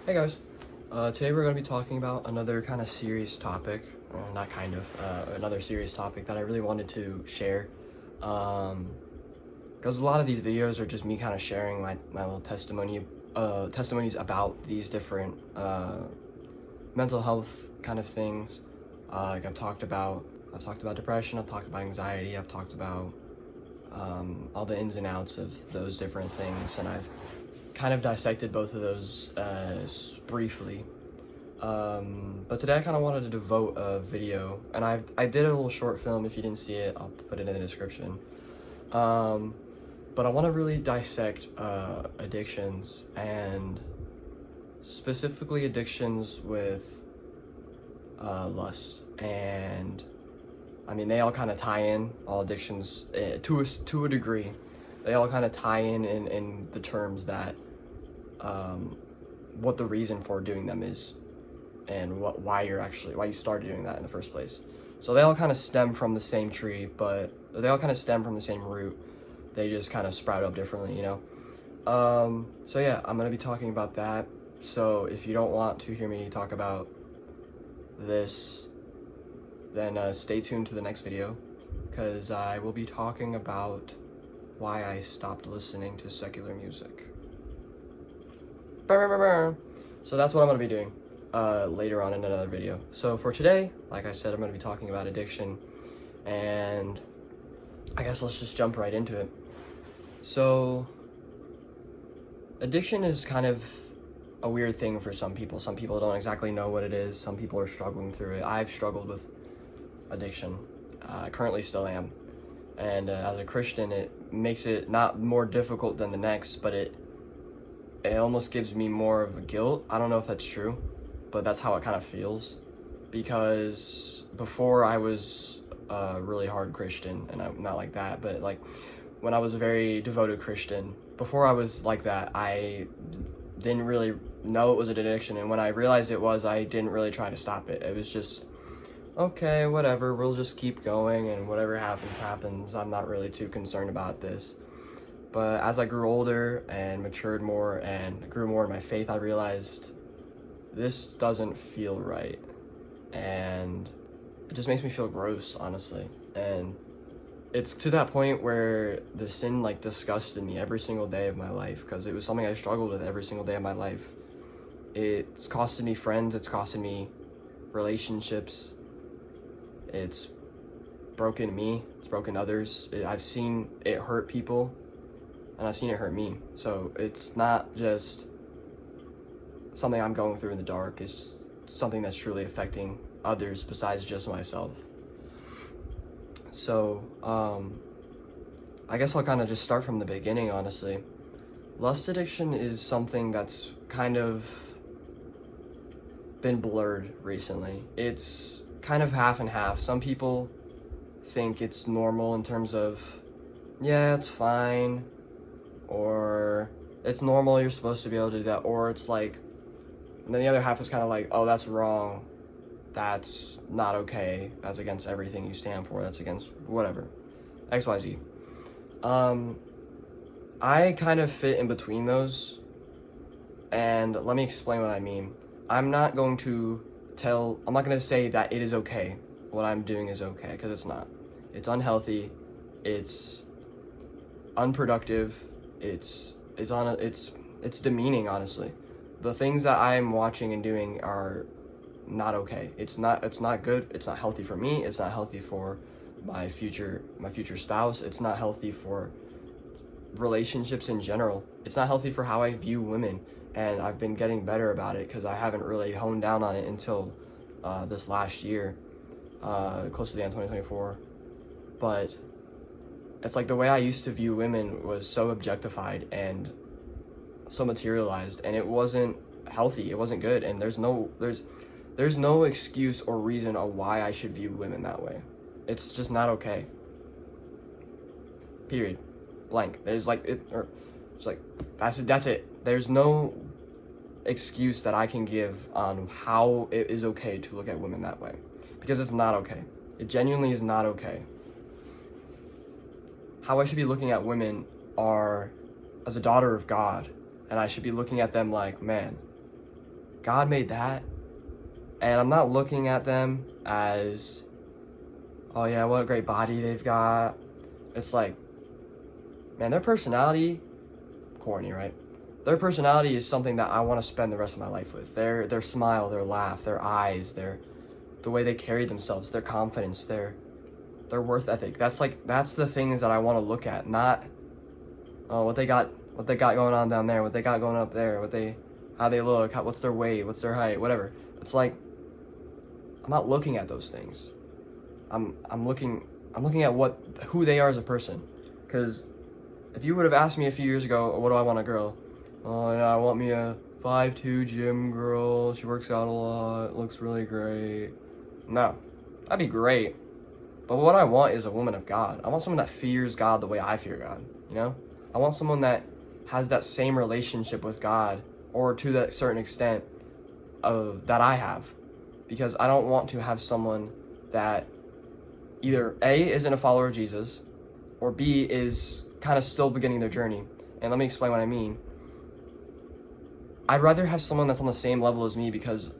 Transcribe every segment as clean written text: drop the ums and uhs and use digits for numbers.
Hey guys, today we're going to be talking about another kind of serious topic, another serious topic that I really wanted to share, because a lot of these videos are just me kind of sharing my little testimonies about these different mental health kind of things. Like I've talked about depression, I've talked about anxiety, I've talked about all the ins and outs of those different things, and I've kind of dissected both of those briefly. But today I kind of wanted to devote a video, and I did a little short film. If you didn't see it, I'll put it in the description. But I want to really dissect addictions, and specifically addictions with lust. And I mean, they all kind of tie in, all addictions to a degree. They all kind of tie in the terms that what the reason for doing them is, and why you started doing that in the first place. So they all kind of stem from the same tree, but they all kind of stem from the same root. They just kind of sprout up differently, you know. So yeah, I'm gonna be talking about that. So if you don't want to hear me talk about this, then stay tuned to the next video, because I will be talking about why I stopped listening to secular music. So that's what I'm going to be doing later on in another video. So for today, like I said, I'm going to be talking about addiction, and I guess let's just jump right into it. So addiction is kind of a weird thing for some people. Some people don't exactly know what it is. Some people are struggling through it. I've struggled with addiction. I currently still am. And as a Christian, it makes it not more difficult than the next, but it almost gives me more of a guilt. I don't know if that's true, but that's how it kind of feels. Because before I was a really hard Christian, and I'm not like that, but like when I was a very devoted Christian, before I was like that, I didn't really know it was an addiction. And when I realized it was, I didn't really try to stop it. It was just, okay, whatever, we'll just keep going, and whatever happens. I'm not really too concerned about this. But as I grew older and matured more and grew more in my faith, I realized this doesn't feel right. And it just makes me feel gross, honestly. And it's to that point where the sin like disgusted me every single day of my life, because it was something I struggled with every single day of my life. It's costed me friends, it's costed me relationships, it's broken me, it's broken others. I've seen it hurt people, and I've seen it hurt me. So it's not just something I'm going through in the dark, it's just something that's truly affecting others besides just myself. So I guess I'll kind of just start from the beginning, honestly. Lust addiction is something that's kind of been blurred recently. It's kind of half and half. Some people think it's normal in terms of, yeah, it's fine, or it's normal, you're supposed to be able to do that, or it's like, and then the other half is kind of like, oh, that's wrong, that's not okay, that's against everything you stand for, that's against whatever, XYZ. I kind of fit in between those, and let me explain what I mean. I'm not going to say that it is okay, what I'm doing is okay, because it's not. It's unhealthy, it's unproductive, it's demeaning, honestly. The things that I'm watching and doing are not okay. It's not good, it's not healthy for me, it's not healthy for my future spouse, it's not healthy for relationships in general. It's not healthy for how I view women, and I've been getting better about it because I haven't really honed down on it until this last year, close to the end of 2024. But it's like the way I used to view women was so objectified and so materialized, and it wasn't healthy, it wasn't good, and there's no excuse or reason of why I should view women that way. It's just not okay. Period. Blank. There's like it, or it's like that's it. There's no excuse that I can give on how it is okay to look at women that way, because it's not okay. It genuinely is not okay. How I should be looking at women are as a daughter of God, and I should be looking at them like, man, God made that, and I'm not looking at them as, oh yeah, what a great body they've got. It's like, man, their personality, corny, right? Their personality is something that I want to spend the rest of my life with. Their smile, their laugh, their eyes, the way they carry themselves, their confidence, their worth ethic. That's the things that I want to look at, not what they got going on down there, what they got going up there, how they look, what's their weight, what's their height, whatever. It's like, I'm not looking at those things. I'm looking at who they are as a person. Because if you would have asked me a few years ago, what do I want a girl? Oh yeah, I want me a 5'2" gym girl. She works out a lot, looks really great. No, that'd be great. But what I want is a woman of God. I want someone that fears God the way I fear God, you know? I want someone that has that same relationship with God, or to that certain extent that I have. Because I don't want to have someone that either A, isn't a follower of Jesus, or B, is kind of still beginning their journey. And let me explain what I mean. I'd rather have someone that's on the same level as me, because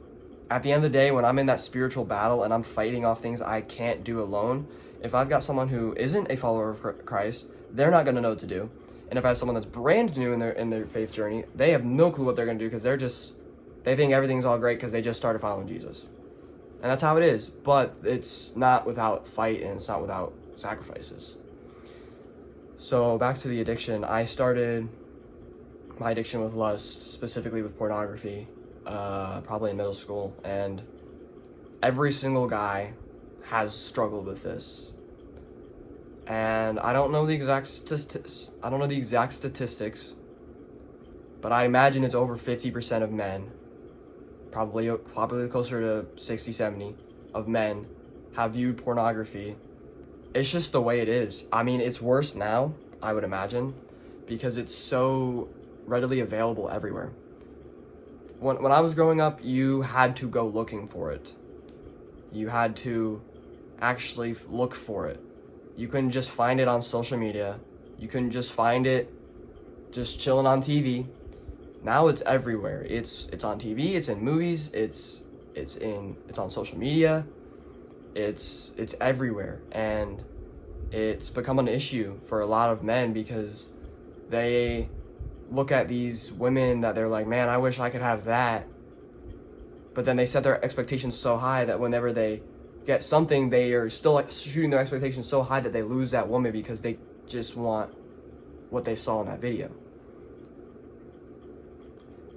at the end of the day, when I'm in that spiritual battle and I'm fighting off things I can't do alone, if I've got someone who isn't a follower of Christ, they're not going to know what to do. And if I have someone that's brand new in their faith journey, they have no clue what they're going to do, because they think everything's all great because they just started following Jesus. And that's how it is. But it's not without fight, and it's not without sacrifices. So back to the addiction. I started my addiction with lust, specifically with pornography, probably in middle school. And every single guy has struggled with this. And I don't know the exact statistics, but I imagine it's over 50% of men, probably closer to 60, 70 of men have viewed pornography. It's just the way it is. I mean, it's worse now, I would imagine, because it's so readily available everywhere. When I was growing up, you had to go looking for it. You had to actually look for it. You couldn't just find it on social media. You couldn't just find it just chilling on TV. Now it's everywhere. It's on TV, it's in movies, it's on social media. It's everywhere, and it's become an issue for a lot of men, because they look at these women that they're like, man, I wish I could have that. But then they set their expectations so high that whenever they get something, they are still like shooting their expectations so high that they lose that woman, because they just want what they saw in that video.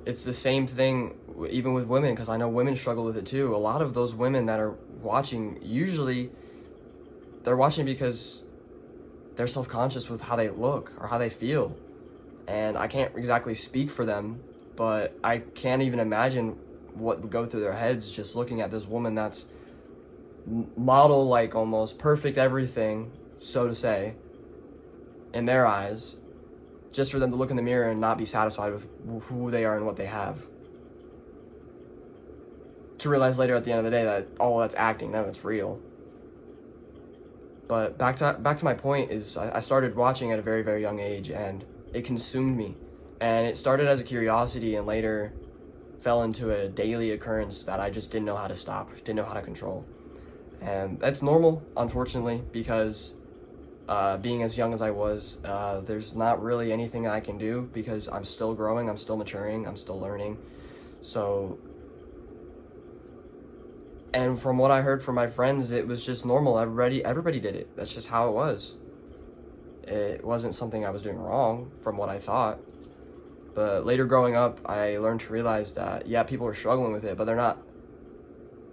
It's the same thing even with women, because I know women struggle with it too. A lot of those women that are watching, usually they're watching because they're self-conscious with how they look or how they feel. And I can't exactly speak for them, but I can't even imagine what would go through their heads just looking at this woman that's model, like almost perfect everything, so to say, in their eyes, just for them to look in the mirror and not be satisfied with who they are and what they have. To realize later at the end of the day that all that's acting, none of it's real. But back to my point is, I started watching at a very, very young age, and it consumed me. And it started as a curiosity and later fell into a daily occurrence that I just didn't know how to stop, didn't know how to control. And that's normal, unfortunately, because being as young as I was, there's not really anything I can do, because I'm still growing, I'm still maturing, I'm still learning. So, and from what I heard from my friends, it was just normal. Everybody did it. That's just how it was. It wasn't something I was doing wrong, from what I thought. But later growing up, I learned to realize that, yeah, people are struggling with it, but they're not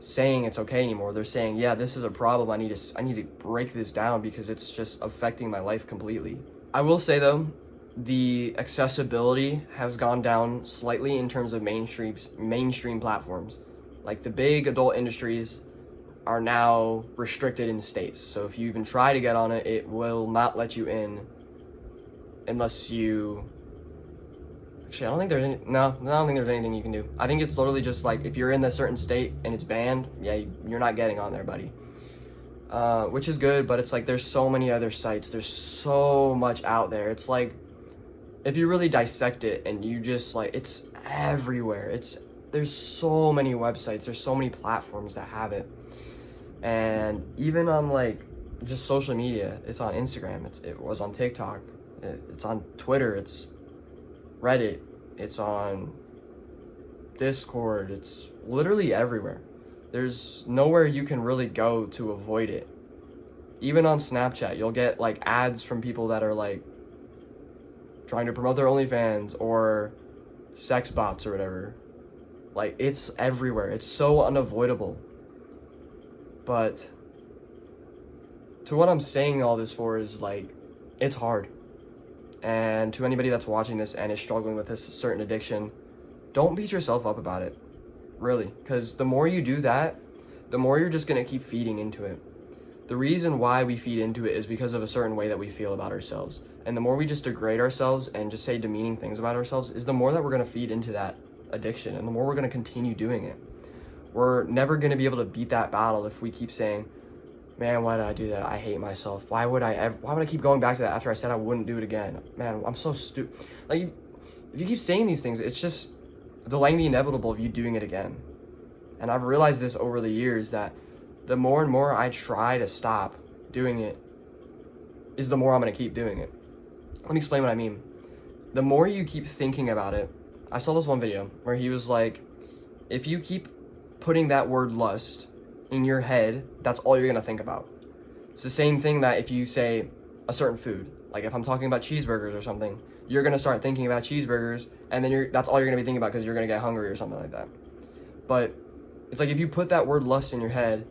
saying it's okay anymore. They're saying, yeah, this is a problem. I need to break this down, because it's just affecting my life completely. I will say though, the accessibility has gone down slightly in terms of mainstream platforms. Like the big adult industries are now restricted in states. So if you even try to get on it, it will not let you in unless you... Actually, I don't think there's anything you can do. I think it's literally just like, if you're in a certain state and it's banned, yeah, you're not getting on there, buddy. Which is good, but it's like there's so many other sites. There's so much out there. It's like, if you really dissect it and you just like, it's everywhere. It's there's so many websites, there's so many platforms that have it. And even on like just social media, it's on Instagram, it was on TikTok, it's on Twitter, it's Reddit, it's on Discord, it's literally everywhere. There's nowhere you can really go to avoid it. Even on Snapchat, you'll get like ads from people that are like trying to promote their OnlyFans or sex bots or whatever. Like, it's everywhere. It's so unavoidable. But to what I'm saying all this for is like, it's hard. And to anybody that's watching this and is struggling with this certain addiction, don't beat yourself up about it. Really. Because the more you do that, the more you're just going to keep feeding into it. The reason why we feed into it is because of a certain way that we feel about ourselves. And the more we just degrade ourselves and just say demeaning things about ourselves is the more that we're going to feed into that addiction, and the more we're going to continue doing it. We're never going to be able to beat that battle if we keep saying, man, why did I do that? I hate myself. Why would I keep going back to that after I said I wouldn't do it again? Man, I'm so stupid. Like, if you keep saying these things, it's just delaying the inevitable of you doing it again. And I've realized this over the years, that the more and more I try to stop doing it is the more I'm going to keep doing it. Let me explain what I mean. The more you keep thinking about it, I saw this one video where he was like, if you keep putting that word lust in your head, that's all you're going to think about. It's the same thing that if you say a certain food, like if I'm talking about cheeseburgers or something, you're going to start thinking about cheeseburgers, and then that's all you're going to be thinking about because you're going to get hungry or something like that. But it's like if you put that word lust in your head,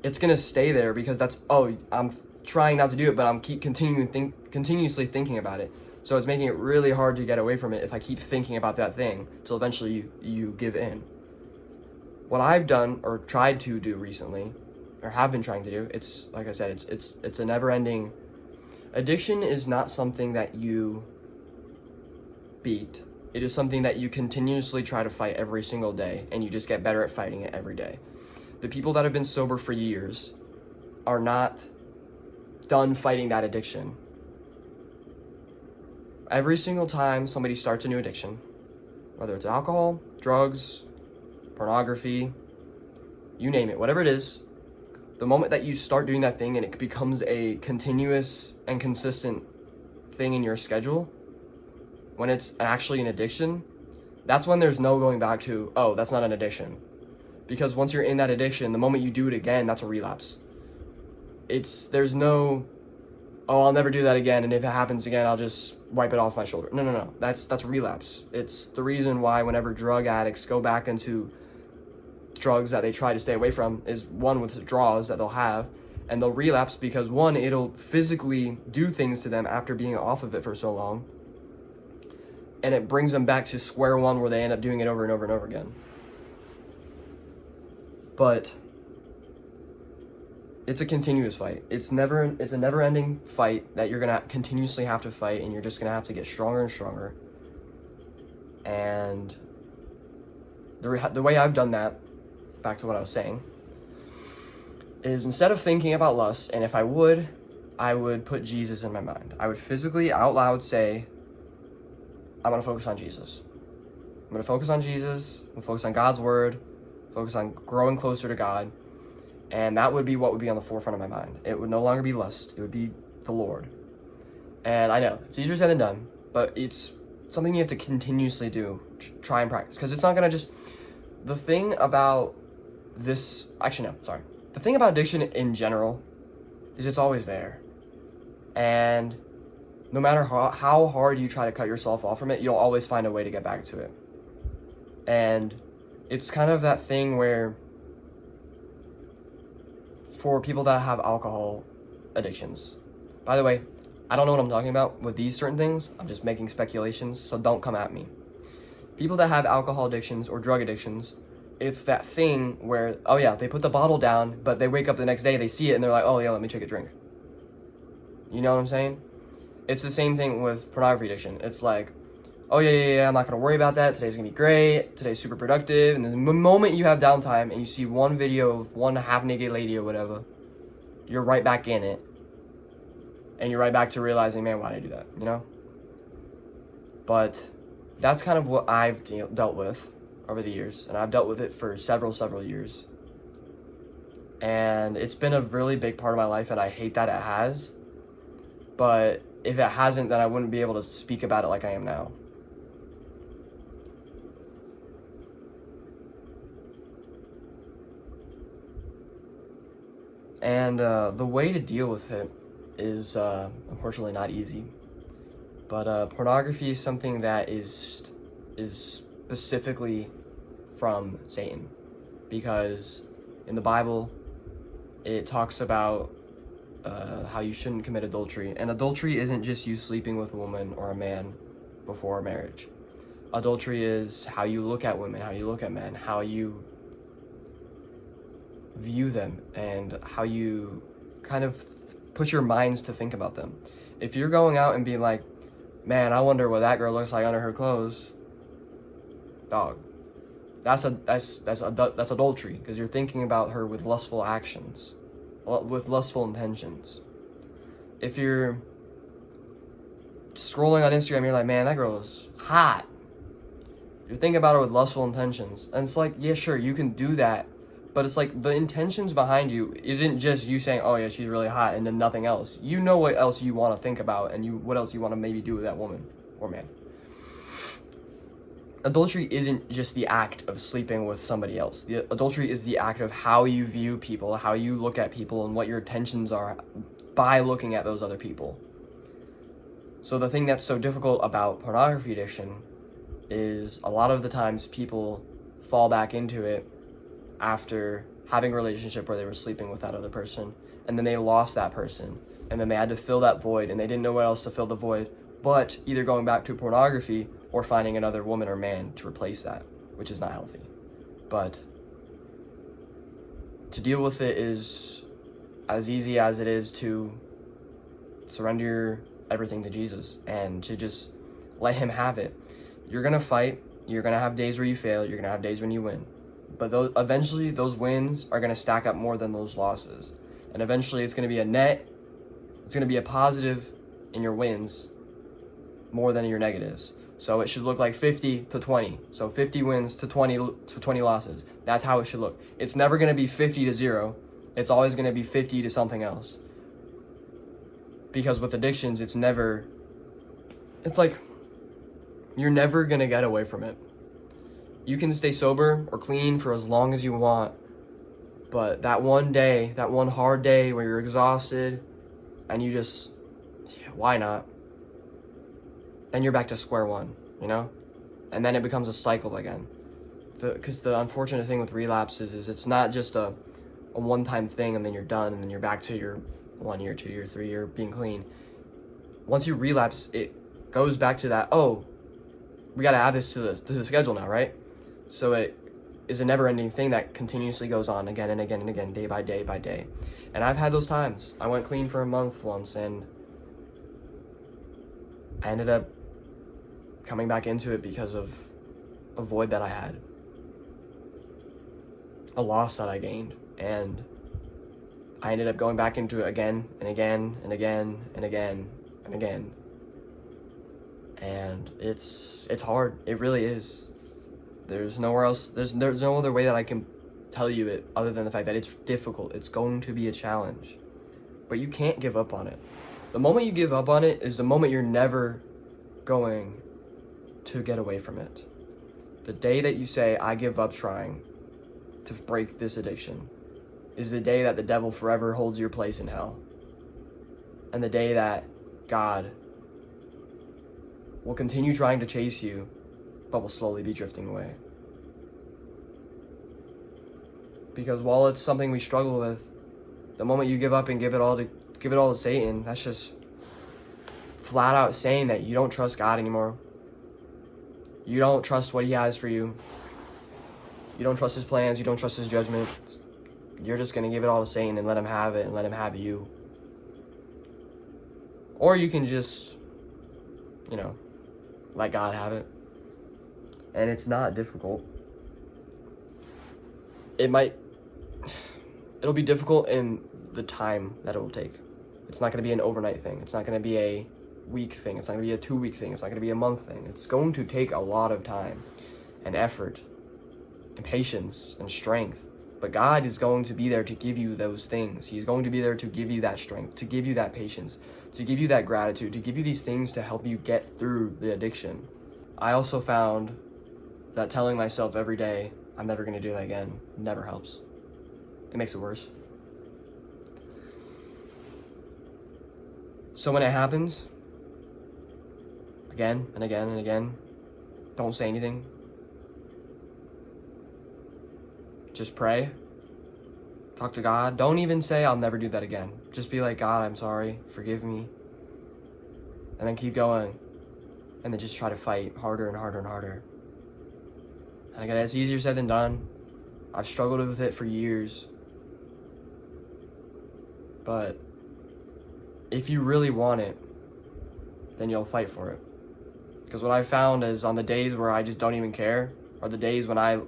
it's going to stay there because that's, oh, I'm trying not to do it, but I'm continuously thinking about it. So it's making it really hard to get away from it if I keep thinking about that thing till eventually you give in. What I've done or tried to do recently, or have been trying to do, it's like I said, it's a never-ending. Addiction is not something that you beat. It is something that you continuously try to fight every single day, and you just get better at fighting it every day. The people that have been sober for years are not done fighting that addiction. Every single time somebody starts a new addiction, whether it's alcohol, drugs, pornography, you name it, whatever it is, the moment that you start doing that thing and it becomes a continuous and consistent thing in your schedule, when it's actually an addiction, that's when there's no going back to, oh, that's not an addiction. Because once you're in that addiction, the moment you do it again, that's a relapse. There's no, oh, I'll never do that again, and if it happens again, I'll just wipe it off my shoulder. No. That's relapse. It's the reason why whenever drug addicts go back into drugs that they try to stay away from is one, with withdrawals that they'll have, and they'll relapse because one, it'll physically do things to them after being off of it for so long, and it brings them back to square one where they end up doing it over and over and over again. But it's a continuous fight. It's a never-ending fight that you're gonna continuously have to fight, and you're just gonna have to get stronger and stronger. And the way I've done that, back to what I was saying, is instead of thinking about lust, and if I would put Jesus in my mind. I would physically out loud say, I'm gonna focus on Jesus. I'm gonna focus on Jesus. I'm gonna focus on God's word. Focus on growing closer to God. And that would be what would be on the forefront of my mind. It would no longer be lust. It would be the Lord. And I know, it's easier said than done, but it's something you have to continuously do, try and practice. Because it's not going to just... The thing about this... Actually, no, sorry. The thing about addiction in general is it's always there. And no matter how hard you try to cut yourself off from it, you'll always find a way to get back to it. And it's kind of that thing where... For people that have alcohol addictions. By the way, I don't know what I'm talking about with these certain things. I'm just making speculations, so don't come at me. People that have alcohol addictions or drug addictions, it's that thing where, oh yeah, they put the bottle down, but they wake up the next day, they see it, and they're like, oh yeah, let me take a drink. You know what I'm saying? It's the same thing with pornography addiction. It's like, oh yeah, I'm not gonna worry about that. Today's gonna be great. Today's super productive. And the moment you have downtime and you see one video of one half-naked lady or whatever, you're right back in it. And you're right back to realizing, man, why did I do that, you know? But that's kind of what I've dealt with. over the years, and I've dealt with it for several years. And it's been a really big part of my life, and I hate that it has. But if it hasn't, then I wouldn't be able to speak about it like I am now. And the way to deal with it is unfortunately not easy. But pornography is something that is specifically from Satan, because in the Bible it talks about how you shouldn't commit adultery. And adultery isn't just you sleeping with a woman or a man before marriage. Adultery is how you look at women, how you look at men, how you view them, and how you kind of put your minds to think about them. If you're going out and being like, man, I wonder what that girl looks like under her clothes, dog, that's adultery, because you're thinking about her with lustful actions, with lustful intentions. If you're scrolling on Instagram, you're like, man, that girl is hot, you're thinking about her with lustful intentions. And it's like, yeah, sure, you can do that, but it's like the intentions behind you isn't just you saying, oh yeah, she's really hot, and then nothing else. You know what else you want to think about, and what else you want to maybe do with that woman or man. Adultery isn't just the act of sleeping with somebody else. The adultery is the act of how you view people, how you look at people, and what your intentions are by looking at those other people. So the thing that's so difficult about pornography addiction is a lot of the times people fall back into it after having a relationship where they were sleeping with that other person, and then they lost that person, and then they had to fill that void, and they didn't know what else to fill the void but either going back to pornography or finding another woman or man to replace that, which is not healthy. But to deal with it is as easy as it is to surrender everything to Jesus and to just let him have it. You're gonna fight, you're gonna have days where you fail, you're gonna have days when you win. But eventually those wins are gonna stack up more than those losses. And eventually it's gonna be a net, it's gonna be a positive in your wins more than your negatives. So it should look like 50 to 20. So 50 wins to 20 losses. That's how it should look. It's never gonna be 50 to 0. It's always gonna be 50 to something else. Because with addictions, it's like, you're never gonna get away from it. You can stay sober or clean for as long as you want, but that one day, that one hard day where you're exhausted and you just, why not? Then you're back to square one, you know? And then it becomes a cycle again. Because the unfortunate thing with relapses is it's not just a one-time thing and then you're done and then you're back to your 1 year, 2 year, 3 year being clean. Once you relapse, it goes back to that, oh, we gotta add this to the schedule now, right? So it is a never-ending thing that continuously goes on again and again and again, day by day by day. And I've had those times. I went clean for a month once, and I ended up coming back into it because of a void that I had, a loss that I gained, and I ended up going back into it again and again and again and again and again. And it's hard. It really is. There's nowhere else. There's no other way that I can tell you it other than the fact that it's difficult. It's going to be a challenge, but you can't give up on it. The moment you give up on it is the moment you're never going to get away from it. The day that you say, I give up trying to break this addiction, is the day that the devil forever holds your place in hell. And the day that God will continue trying to chase you, but will slowly be drifting away. Because while it's something we struggle with, the moment you give up and give it all to Satan, that's just flat out saying that you don't trust God anymore. You don't trust what he has for you. You don't trust his plans, you don't trust his judgment. You're just gonna give it all to Satan and let him have it and let him have you. Or you can just, let God have it. And it's not difficult. It'll be difficult in the time that it will take. It's not gonna be an overnight thing. It's not gonna be a week thing. It's not gonna be a 2-week thing. It's not gonna be a month thing. It's going to take a lot of time and effort and patience and strength. But God is going to be there to give you those things. He's going to be there to give you that strength, to give you that patience, to give you that gratitude, to give you these things to help you get through the addiction. I also found that telling myself every day, I'm never going to do that again, never helps. It makes it worse. So when it happens, again and again and again, don't say anything. Just pray. Talk to God. Don't even say, I'll never do that again. Just be like, God, I'm sorry. Forgive me. And then keep going. And then just try to fight harder and harder and harder. And again, it's easier said than done. I've struggled with it for years. But if you really want it, then you'll fight for it. Because what I found is on the days where I just don't even care, are the days when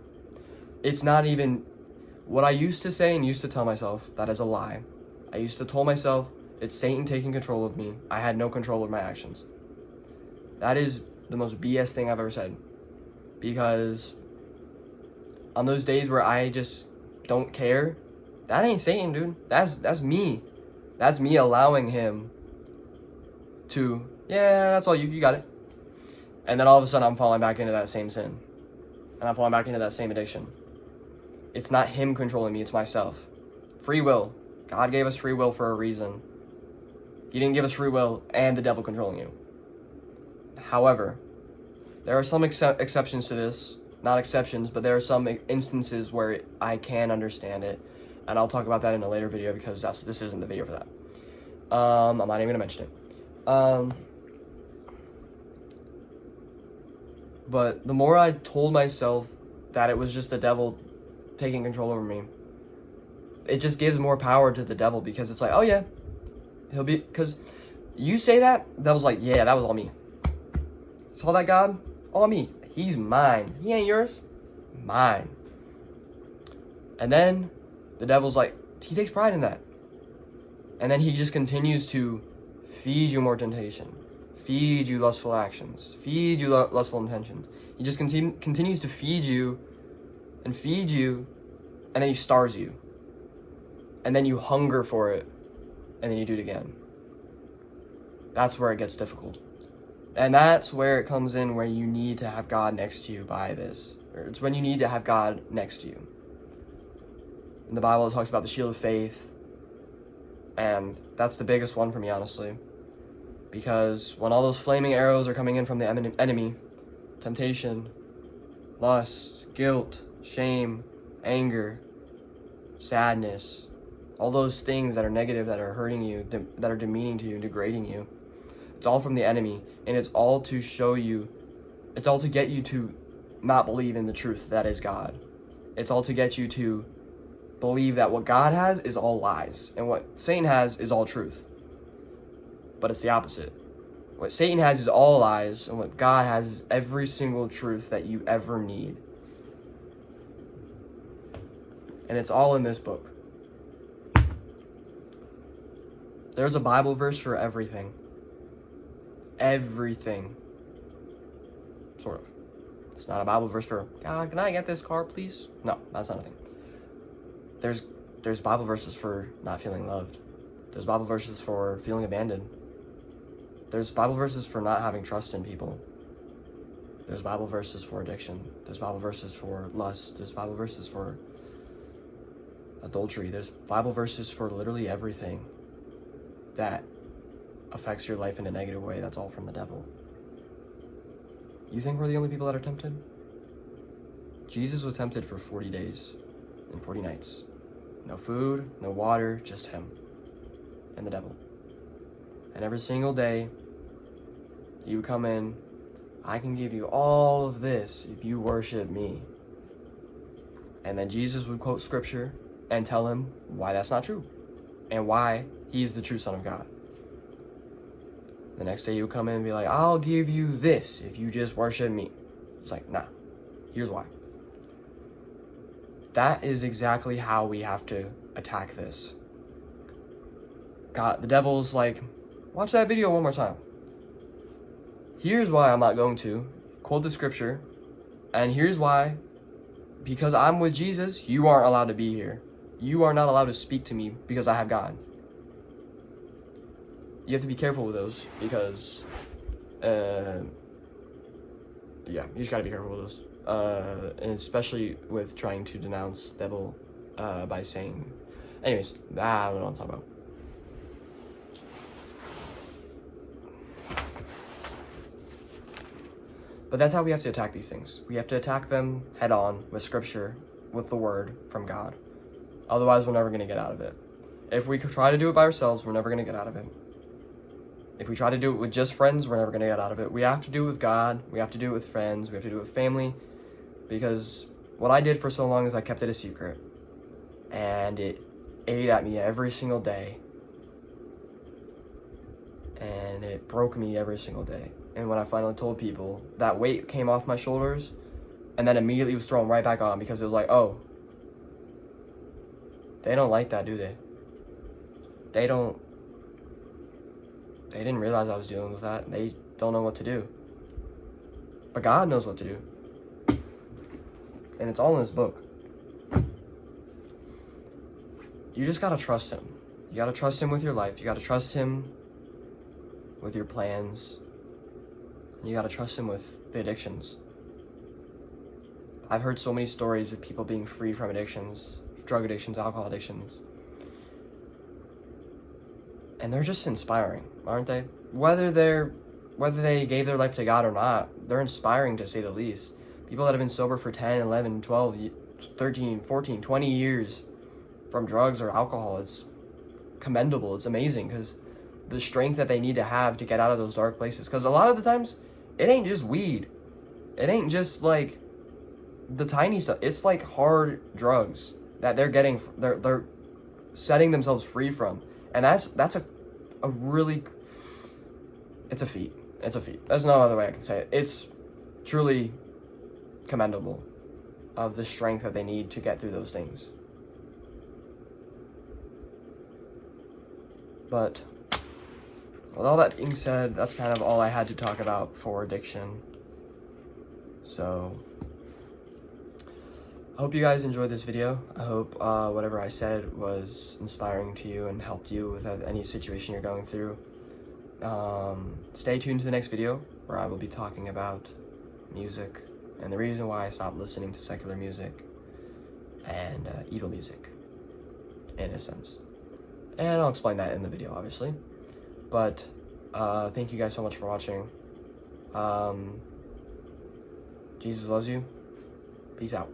it's not even what I used to say and used to tell myself. That is a lie. I used to tell myself it's Satan taking control of me. I had no control of my actions. That is the most BS thing I've ever said. Because on those days where I just don't care, that ain't Satan, dude. That's me. That's me allowing him to, yeah, that's all you got it. And then all of a sudden I'm falling back into that same sin. And I'm falling back into that same addiction. It's not him controlling me, it's myself. Free will. God gave us free will for a reason. He didn't give us free will and the devil controlling you. However, there are some exceptions to this. Not exceptions, but there are some instances where I can understand it. And I'll talk about that in a later video because this isn't the video for that. I'm not even going to mention it. But the more I told myself that it was just the devil taking control over me, it just gives more power to the devil because it's like, oh yeah, he'll be, because you say that, the devil's like, yeah, that was all me. Saw that God? All me. He's mine. He ain't yours. Mine. And then the devil's like, he takes pride in that. And then he just continues to feed you more temptation, feed you lustful actions, feed you lustful intentions. He just continues to feed you, and then he starves you. And then you hunger for it, and then you do it again. That's where it gets difficult. And that's where it comes in, where you need to have God next to you by this. Or it's when you need to have God next to you. In the Bible, it talks about the shield of faith. And that's the biggest one for me, honestly. Because when all those flaming arrows are coming in from the enemy, temptation, lust, guilt, shame, anger, sadness, all those things that are negative, that are hurting you, that are demeaning to you, degrading you, it's all from the enemy, and it's all to show you, it's all to get you to not believe in the truth that is God. It's all to get you to believe that what God has is all lies, and what Satan has is all truth. But it's the opposite. What Satan has is all lies, and what God has is every single truth that you ever need. And it's all in this book. There's a Bible verse for everything. Everything. Sort of. It's not a Bible verse for, God, can I get this car, please? No, that's not a thing. There's Bible verses for not feeling loved. There's Bible verses for feeling abandoned. There's Bible verses for not having trust in people. There's Bible verses for addiction. There's Bible verses for lust. There's Bible verses for adultery. There's Bible verses for literally everything that affects your life in a negative way. That's all from the devil. You think we're the only people that are tempted? Jesus was tempted for 40 days and 40 nights. No food, no water, just him and the devil. And every single day, he would come in, I can give you all of this if you worship me. And then Jesus would quote scripture and tell him why that's not true and why he's the true Son of God. The next day he would come in and be like, I'll give you this if you just worship me. It's like, nah, here's why. That is exactly how we have to attack this. God, the devil's like, watch that video one more time. Here's why I'm not going to quote the scripture, and here's why, because I'm with Jesus, you aren't allowed to be here. You are not allowed to speak to me because I have God. You have to be careful with those because, yeah, you just gotta be careful with those. And especially with trying to denounce the devil by saying, anyways, I don't know what I'm talking about. But that's how we have to attack these things. We have to attack them head on with scripture, with the word from God. Otherwise, we're never going to get out of it. If we try to do it by ourselves, we're never going to get out of it. If we try to do it with just friends, we're never going to get out of it. We have to do it with God. We have to do it with friends. We have to do it with family. Because what I did for so long is I kept it a secret. And it ate at me every single day. And it broke me every single day. And when I finally told people, that weight came off my shoulders and then immediately was thrown right back on because it was like, oh, they don't like that, do they? They didn't realize I was dealing with that. They don't know what to do. But God knows what to do. And it's all in His book. You just gotta trust Him. You gotta trust Him with your life. You gotta trust Him with your plans. You gotta trust Him with the addictions. I've heard so many stories of people being free from addictions, drug addictions, alcohol addictions. And they're just inspiring, aren't they? Whether they gave their life to God or not, they're inspiring to say the least. People that have been sober for 10, 11, 12, 13, 14, 20 years from drugs or alcohol, it's commendable. It's amazing because the strength that they need to have to get out of those dark places. Because a lot of the times, it ain't just weed. It ain't just like the tiny stuff. It's like hard drugs that they're setting themselves free from. And that's a really, it's a feat. It's a feat. There's no other way I can say it. It's truly commendable of the strength that they need to get through those things. But with all that being said, that's kind of all I had to talk about for addiction. So, I hope you guys enjoyed this video. I hope whatever I said was inspiring to you and helped you with any situation you're going through. Stay tuned to the next video where I will be talking about music and the reason why I stopped listening to secular music and evil music, in a sense. And I'll explain that in the video, obviously. But thank you guys so much for watching. Jesus loves you. Peace out.